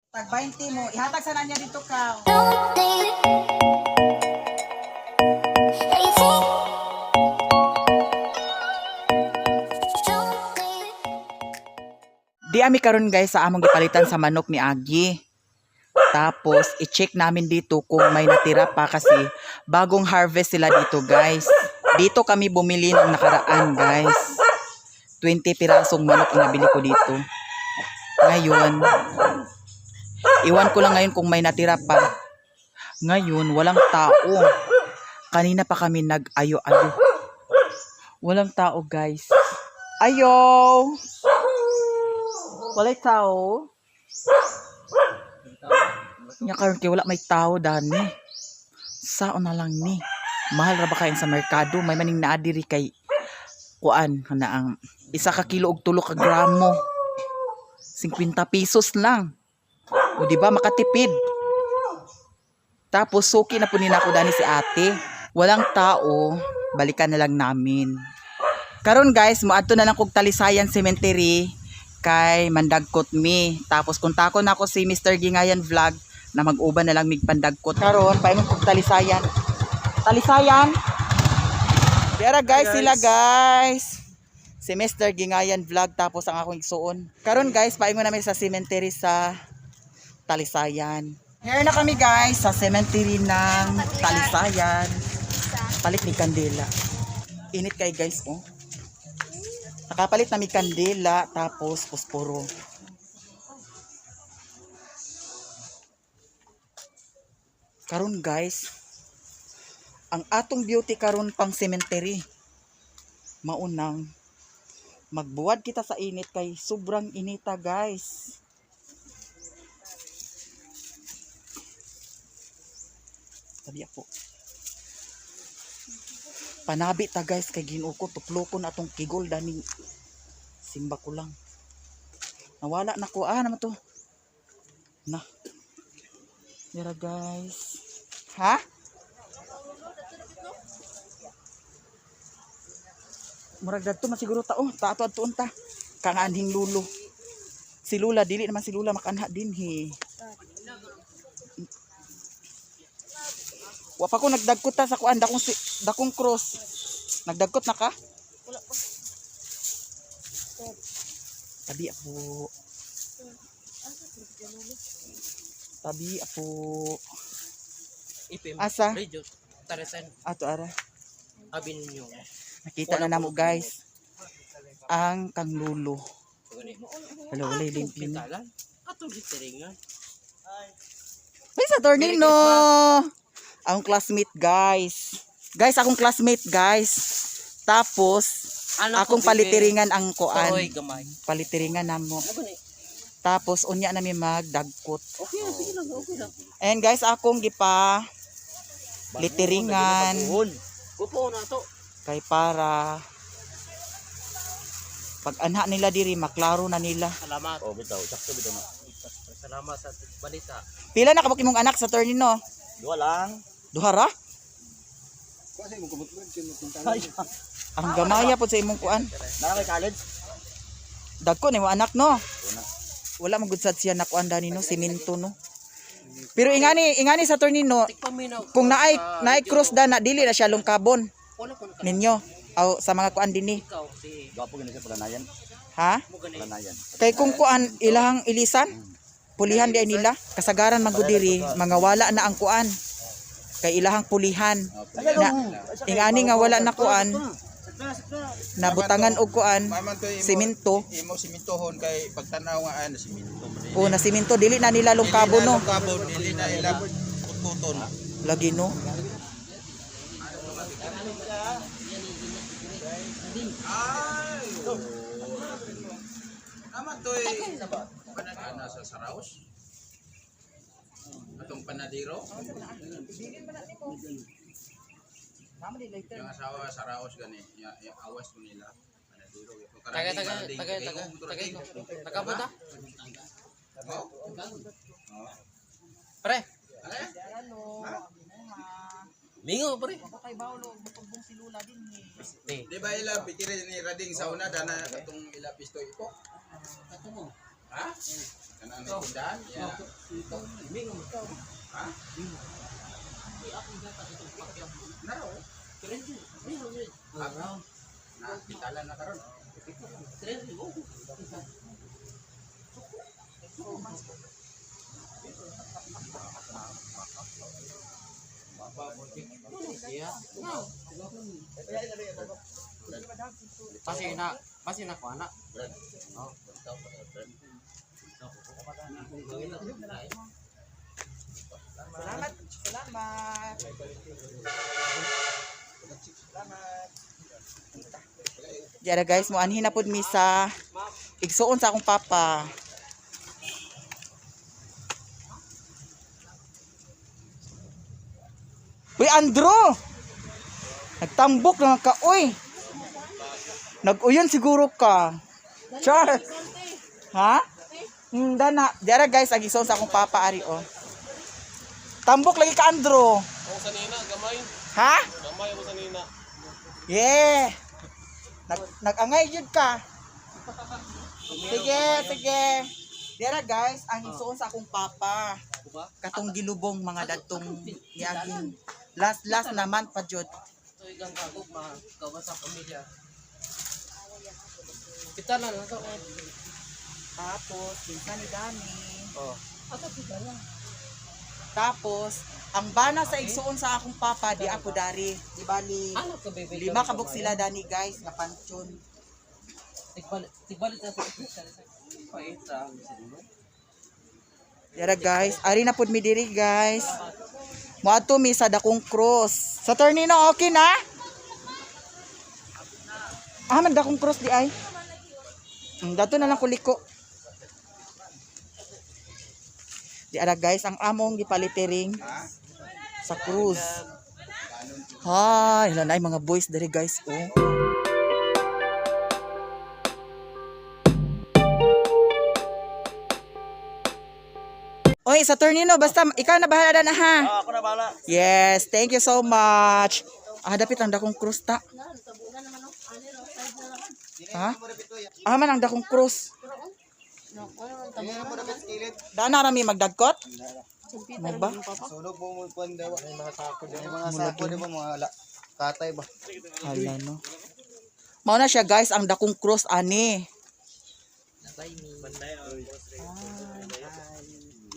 Tag 20 mo, ihatag sa nanya dito ka. Di ami karon guys sa among gipalitan sa manok ni Agi. Tapos i-check namin dito kung may natira pa kasi bagong harvest sila dito guys. Dito kami bumili ng nakaraan guys. 20 pirasong manok ang nabili ko dito. Ngayon, iwan ko lang ngayon kung may natira pa. Ngayon, walang tao. Kanina pa kami nag-ayo-ayo. Walang tao guys. Ayo! Walay tao. Nya karon kay wala may tao dani. Sao na lang ni. Mahal ra ba kayo sa merkado? May maning naa diri kay kuan na ang isa ka kilo og 3 ka gramo. 50 pesos lang. O di ba makatipid? Tapos suki na po nina ako dani si ate. Walang tao, balikan na lang namin. Karon guys, moadto na lang kog Talisayan Cemetery kay mandagkot mi. Tapos kontakon ako si Mr. Gingayan Vlog na mag-uban na lang mig pandagkot. Karon paingon kog Talisayan. Talisayan. Diara guys, sila guys. Si Mr. Gingayan Vlog tapos ang akong igsuon. Karon guys, paingon namin sa cemetery sa Talisayan. Here na kami guys sa cemetery ng Talisayan. Palit ni kandila. Init kay guys oh. Nakapalit na mi kandila tapos posporo. Karon guys, ang atong beauty karon pang cemetery. Maunang magbuwad kita sa init kay sobrang inita guys. Sabi ako. Panabi ta guys kay Ginoo ko tuplokon atong kigol dani simba ko lang. Nawala na ko naman to. Na. Dira guys. Ha? Murag dadto man siguro ta ato adtuon ta. Kangaanhing lulo. Si Lula dili naman si Lula makanha dinhi. Wa pa ko nagdagkot ta sa kuan dakong cross. Nagdagkot na ka? Wala pa. Tabi ako. Tabi ako. Asa? Ato ara. Abin niyo. Nakita na namo guys. Ang kanglulo. Hello, wala limpin. Ato literingan. Ay, sa tornino. Akong classmate guys. Guys, akong classmate guys. Tapos, akong palitiringan ang kuan. Palitiringan namo. Tapos, unya na mi magdagkot. Okay lang, sige lang, okay lang. And guys, akong gipa litiringan. Upo na to. Kay para pag anha nila diri maklaro na nila. Salamat. Oh, bitaw, sakto bitaw na. Salamat sa balita. Pila na kabuk imong anak sa tornino? Dua lang. Duha ra? Kasi mo kumutulog Ang gamaya po sa imong kuan. na kay college. Dagko ni mo anak no. Wala man gud sad siya na kuan dani no, simento no. Pero ingani sa tornino kung naay cross da na dili na siya lungkabon. Ninyo aw sa mga kuan dinhi. Gapo gani sa palanayan. Ha? Palanayan. Kay kung kuan ilahang ilisan, pulihan di ay nila. Kasagaran man gud diri mga wala na ang kuan. Kay ilahang pulihan. Na ingani nga wala na kuan. Nabutangan og kuan simento. Imo simintohon kay pagtanaw nga na siminto. O na simento dili na nila lungkabon no. Lungkabon dili na ila pututon. Lagi no. Naman to panadana sa Saraos. Atong panadiro. Yung asawa sa Saraos gani, yung awas ko nila. Panadiro. Taga puta. Oh. Pre. Mingo pre. Kay bawlo bugbong si Lula din Di ba ila pikiri ni Rading sa una dana katong ila pisto ipo? Ha? Kanang nagkundan? Ya. Ha? Naro. Na, pitalan na karon. Pasti na ko anak. Oh. Salamat. Salamat. Diara guys, mo anhin na pud mi sa igsuon sa akong papa. Uy, Andro! Nagtambok na ka, uy! Nag-uyon siguro ka. Char! Ha? Dana. Diara guys, ang igsuon sa akong papa, ari, oh. Tambok lagi ka, Andro. Ang sanina gamay. Ha? Gamay mo sanina. Yeah! Nag-angay yun ka. Sige, sige. Diara guys, ang igsuon sa akong papa. Katong gilubong mga datong niaging last naman pa jud. Ito igang kagok mga gawas sa pamilya. Kita na lang ito. Tapos, pinsan ni Dani. Oh. Tapos, ang bana sa igsuon sa akong papa, di ako dari. Di bali, Ano ka bebe? 5 kabuk sila Dani guys, nga pansyon. Tigbalit na sa paita. Diara guys, ari na pud mi diri guys. Moadto mi sa dakong cross. Sa Ternino okay na? Man dakong cross di ay. Dato na lang kuliko. Diara guys, ang among gipalitering sa cruise. Hay, lanay mga boys diri guys, oh. Oy, sa Ternino, basta ikaw na bahala na ha. Ako na bala. Yes, thank you so much. Dapit ang dakong cruise ta. Ha? Man ang dakong cruise. Dana rami magdagkot? Mo ba? Sunog mo mo kuan daw ay mga sako din. Mga sako di ba mga katay ba? Hala no. Mao na siya guys ang dakong cruise ani.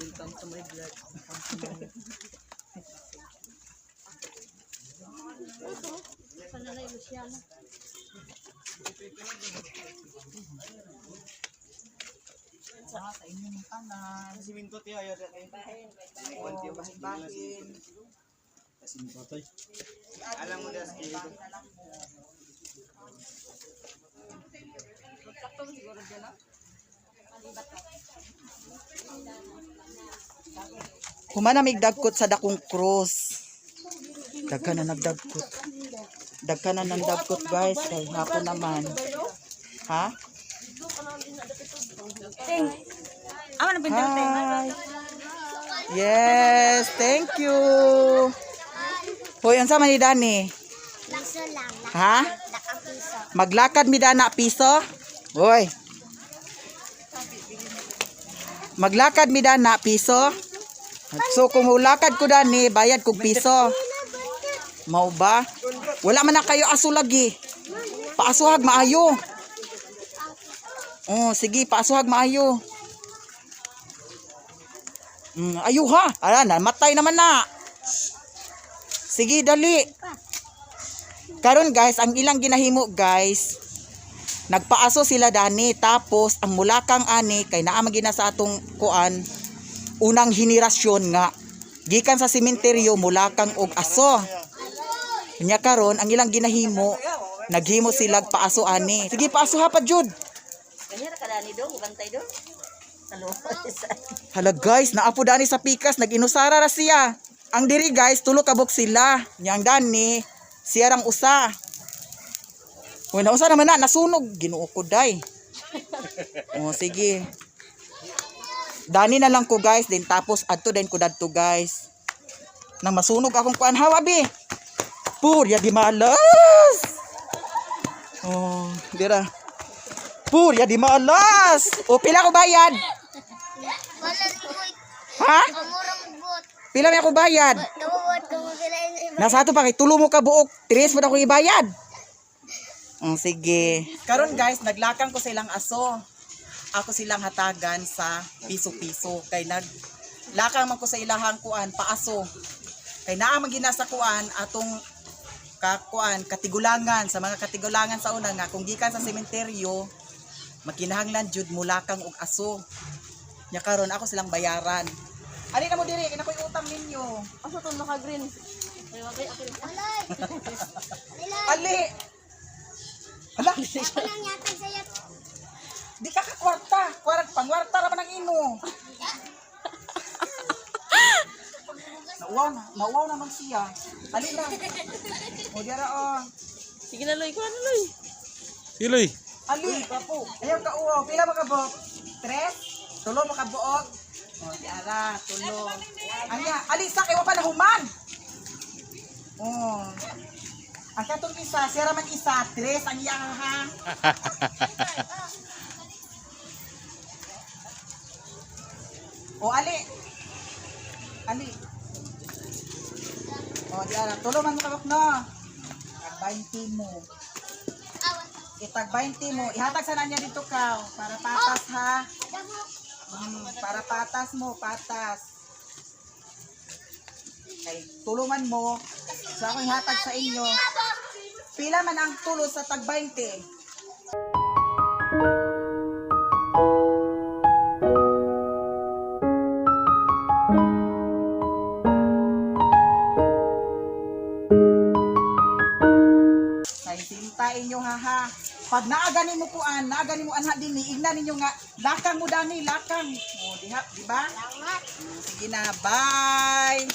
Welcome to my vlog. Sa inyo ng tanan. Siminto ti ayo dai. Bahin-bahin. Alam mo das kilo. Humana migdagkot sa dakong cross. Daghan na nagdagkot. Daghan na nagdagkot guys. Kay hapon naman. Ha? Hi. Yes, thank you. Hoy, unsa man ni Dani? Piso lang. Ha? Nakapiso. Maglakad mi dana piso? Hoy. Maglakad mi dana piso? So kung ulakad ko dani, bayad kog piso. Mao ba? Wala man na kayo aso lagi. Paasuhag maayo. Oh, sige, paasuhag maayo. Ayo ha. Ala, namatay naman na. Sige, dali. Karon guys, ang ilang ginahimo guys, nagpaaso sila dani tapos ang mulakang ani kay naa man gina sa atong kuan unang henerasyon nga gikan sa sementeryo mulakang og aso. Nya karon ang ilang ginahimo naghimo sila paaso ani. Sige, paaso ha pa jud. Kanya ka dani do, bantay do. Hala guys, naapo dani sa pikas, nag-inusara ra siya. Ang diri guys, tulo kabuk sila. Yang dani, siya rang usa. Uy, nausa naman na, nasunog. Ginoo ko day. O, sige. Dani na lang ko guys, din tapos adto din ko dadto guys. Nang masunog akong kuan hawabi. Purya di malas. Oh, dira. Purya di malas. O pila ko bayad? Wala ko. Ha? Amurang bot. Pila may ako bayad? Tawad ko mo sila yung iba. Nasa ato pa kay tulo mo ka buok. Tres mo na akong ibayad. Sige. Karon guys, naglakang ko silang aso. Ako silang hatagan sa piso-piso. Kay naglakang man ko sa ilahang kuan paaso. Kay naa man ginasa kuan atong katigulangan sa mga katigulangan sa una nga kung gikan sa sementeryo makinahanglan jud mulakang og aso. Nya karon ako silang bayaran. Ali na mo diri kay nakoy utang ninyo. Asa to naka-green? Ay, wagay ako. Alay. Ali. Hala, Ako lang yatag sa'yo. di ka kakwarta. Pangwarta ra man ang imo. Nauwaw naman siya. Ali na. O dira o. Sige na, Loy. Kuha na, Loy. Siloy. Ali, papo. Ayaw ka uwaw. Pila mo ka buok? Tres? Tulo mo ka buok? O, diara, tulo. Anya, ali, sa kayo pa nahuman. O. Ang katong isa, siya raman isa, tres, ang iya ha. O, ali. Ali. O, diara, tulo man mo ka buok, no? Tag 20 mo. Itag 20 mo. Ihatag sa nanya dito ka. Para patas ha. Para patas mo. Patas. Okay. Tulungan mo. So ako ihatag sa inyo. Pila man ang tulo sa tag 20? Sintayin nyo ha. Pag naagani mo kuan, naagani mo anha din, ignan ninyo nga, lakang mo dani, lakang. O, diba? Salamat. Sige na, bye!